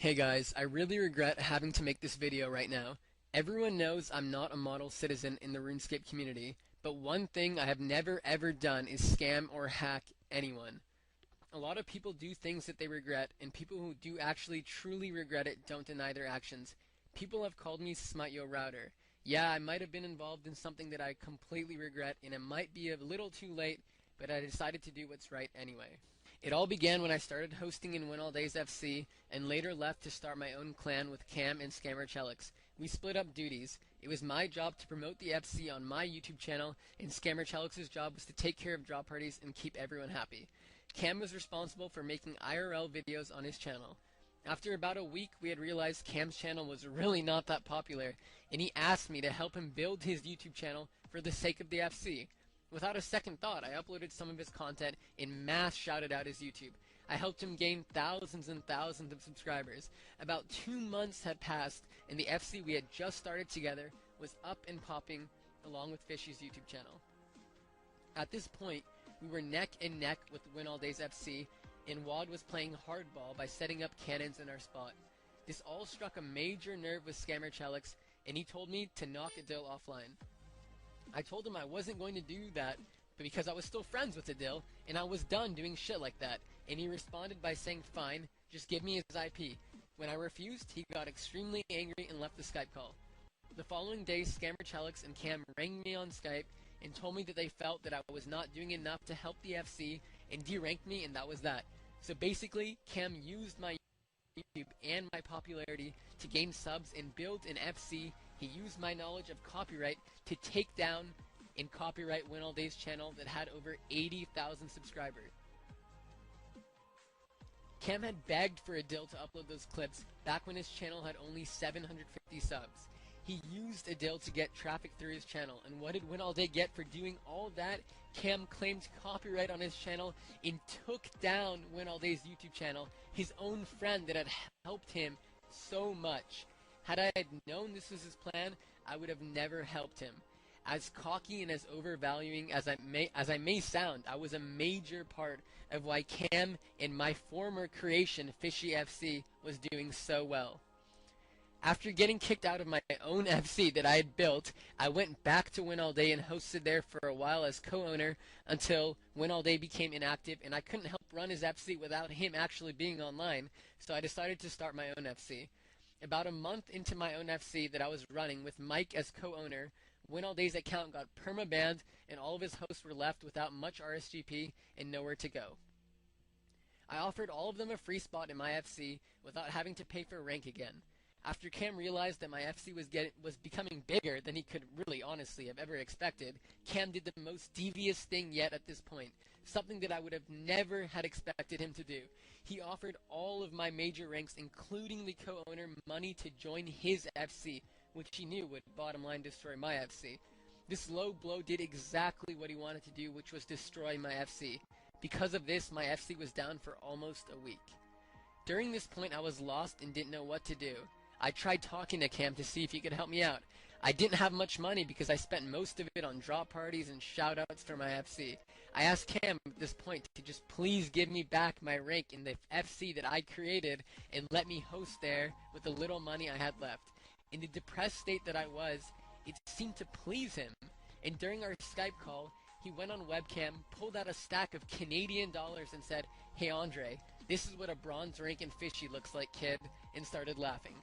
Hey guys, I really regret having to make this video right now. Everyone knows I'm not a model citizen in the RuneScape community, but one thing I have never ever done is scam or hack anyone. A lot of people do things that they regret, and people who do actually truly regret it don't deny their actions. People have called me Smite Yo Router. Yeah, I might have been involved in something that I completely regret, and it might be a little too late, but I decided to do what's right anyway. It all began when I started hosting in Win All Days FC, and later left to start my own clan with Cam and Scammer Chelix. We split up duties. It was my job to promote the FC on my YouTube channel, and Scammer Chelix's job was to take care of drop parties and keep everyone happy. Cam was responsible for making IRL videos on his channel. After about a week, we had realized Cam's channel was really not that popular, and he asked me to help him build his YouTube channel for the sake of the FC. Without a second thought, I uploaded some of his content and mass shouted out his YouTube. I helped him gain thousands and thousands of subscribers. About 2 months had passed, and the FC we had just started together was up and popping along with Fishy's YouTube channel. At this point, we were neck and neck with Win All Days FC, and Wad was playing hardball by setting up cannons in our spot. This all struck a major nerve with Scammer Chelix, and he told me to knock Adil offline. I told him I wasn't going to do that, but because I was still friends with Adil, and I was done doing shit like that, and he responded by saying, "Fine, just give me his IP." When I refused, he got extremely angry and left the Skype call. The following day, Scammer Chelix and Cam rang me on Skype and told me that they felt that I was not doing enough to help the FC and deranked me, and that was that. So basically, Cam used my YouTube and my popularity to gain subs and build an FC. He used my knowledge of copyright to take down and copyright Win All Days channel that had over 80,000 subscribers. Cam had begged for Adil to upload those clips back when his channel had only 750 subs. He used Adil to get traffic through his channel, and what did Win All Day get for doing all that? Cam claimed copyright on his channel and took down Win All Day's YouTube channel, his own friend that had helped him so much. Had I known this was his plan, I would have never helped him. As cocky and as overvaluing as I may sound, I was a major part of why Cam and my former creation, Fishy FC, was doing so well. After getting kicked out of my own FC that I had built, I went back to Win All Day and hosted there for a while as co-owner until Win All Day became inactive, and I couldn't help run his FC without him actually being online, so I decided to start my own FC. About a month into my own FC that I was running with Mike as co-owner, Win All Day's account got perma-banned and all of his hosts were left without much RSGP and nowhere to go. I offered all of them a free spot in my FC without having to pay for rank again. After Cam realized that my FC was becoming bigger than he could really honestly have ever expected, Cam did the most devious thing yet at this point, something that I would have never had expected him to do. He offered all of my major ranks, including the co-owner, money to join his FC, which he knew would bottom line destroy my FC. This low blow did exactly what he wanted to do, which was destroy my FC. Because of this, my FC was down for almost a week. During this point, I was lost and didn't know what to do. I tried talking to Cam to see if he could help me out. I didn't have much money because I spent most of it on drop parties and shoutouts for my FC. I asked Cam at this point to just please give me back my rank in the FC that I created and let me host there with the little money I had left. In the depressed state that I was, it seemed to please him. And during our Skype call, he went on webcam, pulled out a stack of Canadian dollars and said, "Hey Andre, this is what a bronze rank in Fishy looks like, kid," and started laughing.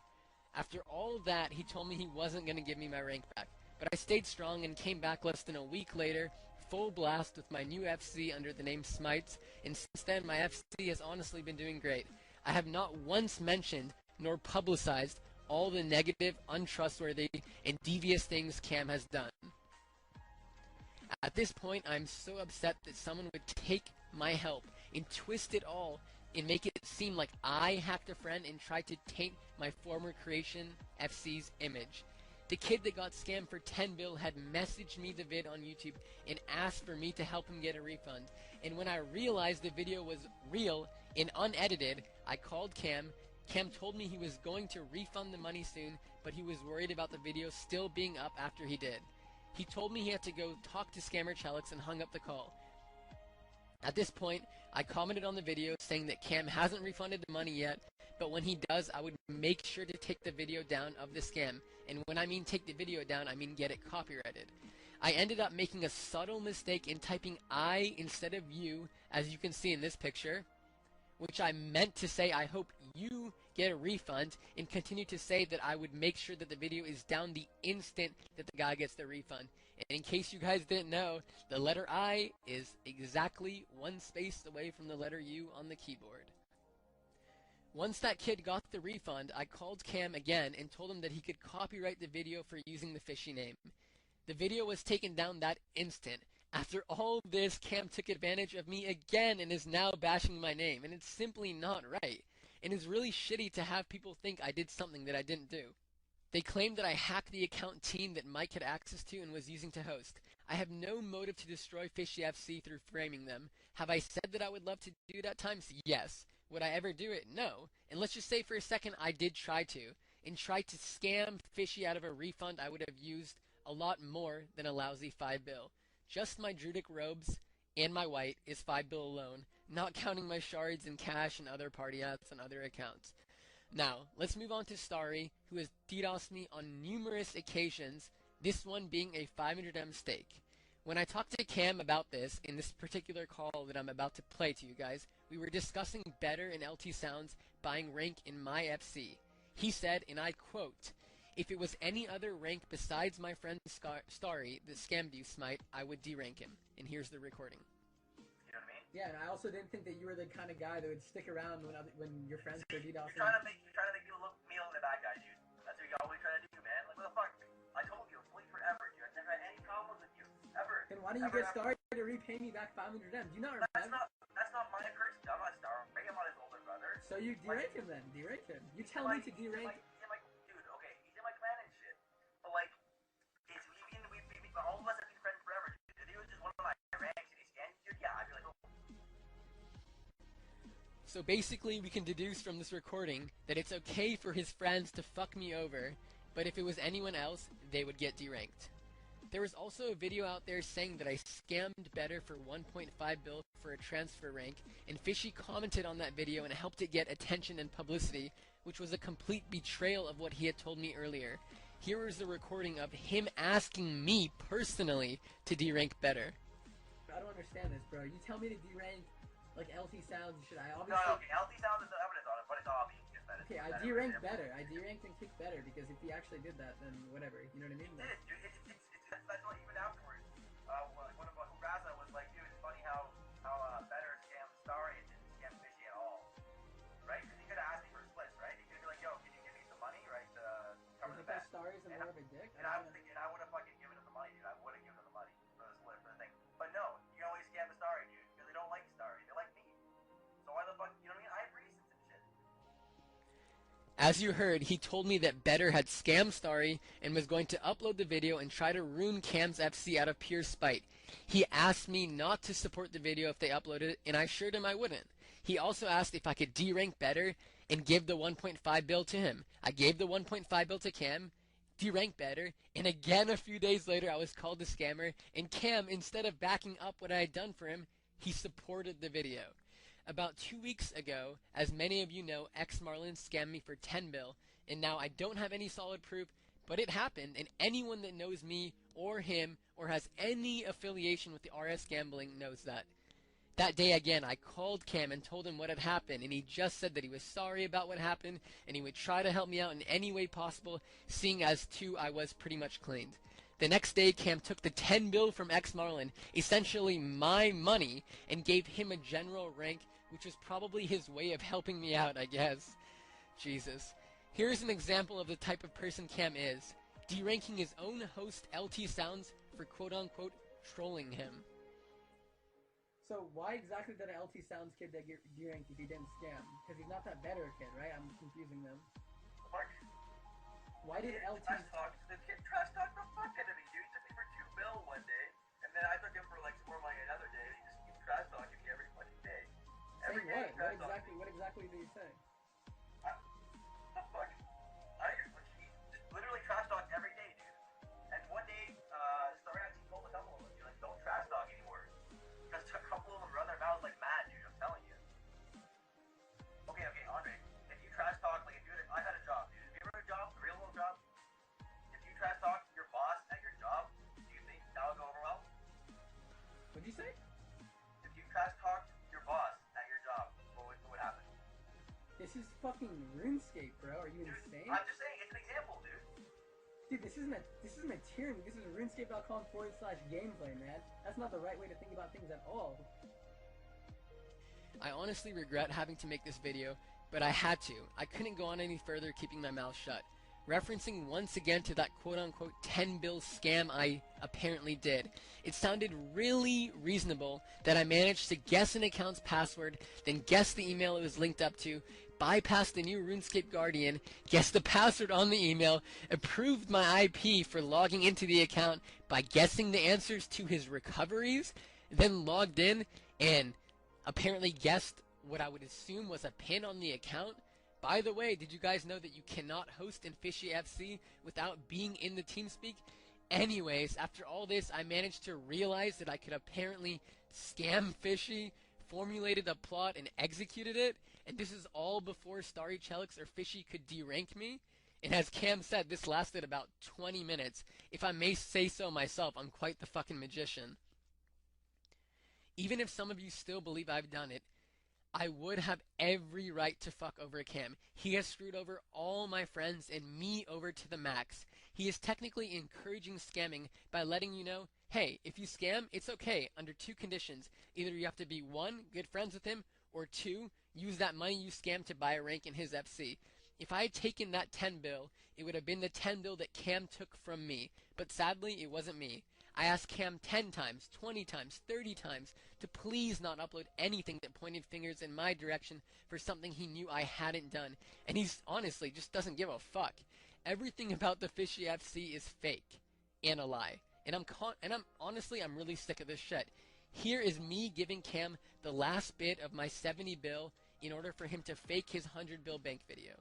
After all that, he told me he wasn't going to give me my rank back, but I stayed strong and came back less than a week later, full blast with my new FC under the name Smites, and since then my FC has honestly been doing great. I have not once mentioned nor publicized all the negative, untrustworthy, and devious things Cam has done. At this point, I'm so upset that someone would take my help and twist it all and make it seem like I hacked a friend and tried to taint my former creation FC's image. The kid that got scammed for 10 bill had messaged me the vid on YouTube and asked for me to help him get a refund. And when I realized the video was real and unedited, I called Cam. Cam told me he was going to refund the money soon, but he was worried about the video still being up after he did. He told me he had to go talk to Scammer Chelix and hung up the call. At this point, I commented on the video saying that Cam hasn't refunded the money yet, but when he does, I would make sure to take the video down of the scam. And when I mean take the video down, I mean get it copyrighted. I ended up making a subtle mistake in typing I instead of you, as you can see in this picture, which I meant to say I hope you get a refund, and continue to say that I would make sure that the video is down the instant that the guy gets the refund. And in case you guys didn't know, the letter I is exactly one space away from the letter U on the keyboard. Once that kid got the refund, I called Cam again and told him that he could copyright the video for using the Fishy name. The video was taken down that instant. After all this, Cam took advantage of me again and is now bashing my name, and it's simply not right. And it's really shitty to have people think I did something that I didn't do. They claimed that I hacked the account team that Mike had access to and was using to host. I have no motive to destroy Fishy FC through framing them. Have I said that I would love to do it at times? Yes. Would I ever do it? No. And let's just say for a second I did try to, and tried to scam Fishy out of a refund I would have used a lot more than a lousy $5 bill. Just my Druidic robes and my white is $5 alone, not counting my shards and cash and other party hats and other accounts. Now, let's move on to Starry, who has DDoSed me on numerous occasions, this one being a 500M stake. When I talked to Cam about this, in this particular call that I'm about to play to you guys, we were discussing better in LT Sounds buying rank in my FC. He said, and I quote, "If it was any other rank besides my friend Starry that scammed you, Smite, I would derank him." And here's the recording. You know what I mean? Yeah, and I also didn't think that you were the kind of guy that would stick around when your friends were DDoSing. You're trying to make me look the bad guy, dude. That's what you're always trying to do, man. Like, what the fuck? I told you, fully forever, dude. I've never had any problems with you, ever. Then why didn't you get Starry to repay me back 500M? Do you not remember? That's not my person. I'm not Starry. I'm not his older brother. So you derank him then. Derank him. You tell me to derank. Dude, okay, he's in my clan and shit. But like, all of us have been friends forever. Dude. If he was just one of my ranks and he scanned you, yeah, I'd be like, oh. So basically, we can deduce from this recording that it's okay for his friends to fuck me over, but if it was anyone else, they would get deranked. There was also a video out there saying that I scammed better for 1.5 bill for a transfer rank, and Fishy commented on that video and helped it get attention and publicity, which was a complete betrayal of what he had told me earlier. Here is the recording of him asking me personally to derank better. I don't understand this, bro. You tell me to derank like LT Sounds, should I obviously... No, okay, LT Sounds is evidence on it, but it's obvious. Okay, I deranked better. I deranked and kicked better, because if he actually did that, then whatever. You know what I mean? That's not even afterwards. One of Raza was like, dude, it's funny how better scam Starry and didn't scam Fishy at all. Right? Because he could have asked me for splits, right? He could be like, yo, can you give me some money, right, to cover the bet? Starry's more of a dick? And I would have fucking given him the money, dude. I would have given him the money for the split, for the thing. But no, you can always scam the Starry, dude, because they don't like Starry. They like me. So why the fuck, you know what I mean? I have reasons and shit. As you heard, he told me that Better had scammed Starry and was going to upload the video and try to ruin Cam's FC out of pure spite. He asked me not to support the video if they uploaded it, and I assured him I wouldn't. He also asked if I could derank Better and give the 1.5 bill to him. I gave the 1.5 bill to Cam, deranked Better, and again a few days later I was called a scammer, and Cam, instead of backing up what I had done for him, he supported the video. About 2 weeks ago, as many of you know, Marlin scammed me for 10 bill, and now I don't have any solid proof, but it happened, and anyone that knows me or him or has any affiliation with the RS gambling knows that. That day again, I called Cam and told him what had happened, and he just said that he was sorry about what happened, and he would try to help me out in any way possible, seeing as too I was pretty much cleaned. The next day, Cam took the 10 bill from Marlin, essentially my money, and gave him a general rank, which was probably his way of helping me out, I guess. Jesus. Here's an example of the type of person Cam is, deranking his own host LT Sounds for quote-unquote trolling him. So why exactly did an LT Sounds kid that get deranked if he didn't scam? Because he's not that better kid, right? I'm confusing them. Mark. Why did LT... The kid trash talked the fuck out of me, dude. He took me for 2 bill one day, and then I took him for like more money another day, and he just keeps trash talking me every fucking day. Every day What exactly did he say? The fuck? He just literally trash talk every day, dude. And one day, Starry actually told a couple of us, like, don't trash talk anymore. Because a couple of them run their mouths like mad, dude. I'm telling you. Okay, Andre. If you trash you say? If you trash talked your boss at your job, what would happen? This is fucking RuneScape, bro. Are you insane? I'm just saying, it's an example, dude. Dude, this isn't a tyranny. This is runescape.com/gameplay, man. That's not the right way to think about things at all. I honestly regret having to make this video, but I had to. I couldn't go on any further keeping my mouth shut. Referencing once again to that quote-unquote 10 bill scam I apparently did, it sounded really reasonable that I managed to guess an account's password, then guess the email it was linked up to, bypass the new RuneScape Guardian, guess the password on the email, approved my IP for logging into the account by guessing the answers to his recoveries, then logged in and apparently guessed what I would assume was a pin on the account. By the way, did you guys know that you cannot host in Fishy FC without being in the TeamSpeak? Anyways, after all this, I managed to realize that I could apparently scam Fishy, formulated a plot, and executed it, and this is all before Starry Chelix or Fishy could derank me. And as Cam said, this lasted about 20 minutes. If I may say so myself, I'm quite the fucking magician. Even if some of you still believe I've done it, I would have every right to fuck over Cam. He has screwed over all my friends and me over to the max. He is technically encouraging scamming by letting you know, hey, if you scam, it's okay under two conditions. Either you have to be 1, good friends with him, or 2, use that money you scammed to buy a rank in his FC. If I had taken that 10 bill, it would have been the 10 bill that Cam took from me. But sadly, it wasn't me. I asked Cam 10 times, 20 times, 30 times to please not upload anything that pointed fingers in my direction for something he knew I hadn't done. And he's honestly just doesn't give a fuck. Everything about the Fishy FC is fake and a lie. And I'm really sick of this shit. Here is me giving Cam the last bit of my 70 bill in order for him to fake his 100 bill bank video.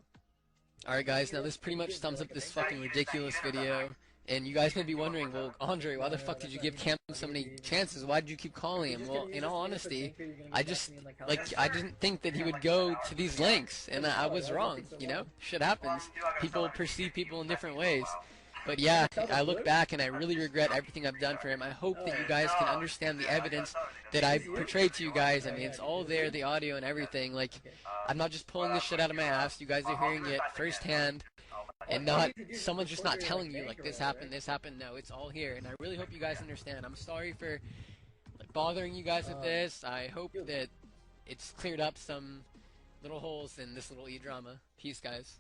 Alright guys, now this pretty much sums up this fucking ridiculous video. And you guys may be wondering, well, Andre, why the fuck did you give Cam so many chances? Why did you keep calling him? Well, in all honesty, I didn't think that he would go to these lengths, and I was wrong, you know? Shit happens. People perceive people in different ways. But yeah, I look back and I really regret everything I've done for him. I hope that you guys can understand the evidence that I portrayed to you guys. I mean, it's all there, the audio and everything. Like, I'm not just pulling this shit out of my ass. You guys are hearing it firsthand. And not someone's just not telling you like this happened. No, it's all here, and I really hope you guys understand. I'm sorry for bothering you guys with this. I hope that it's cleared up some little holes in this little e-drama. Peace, guys.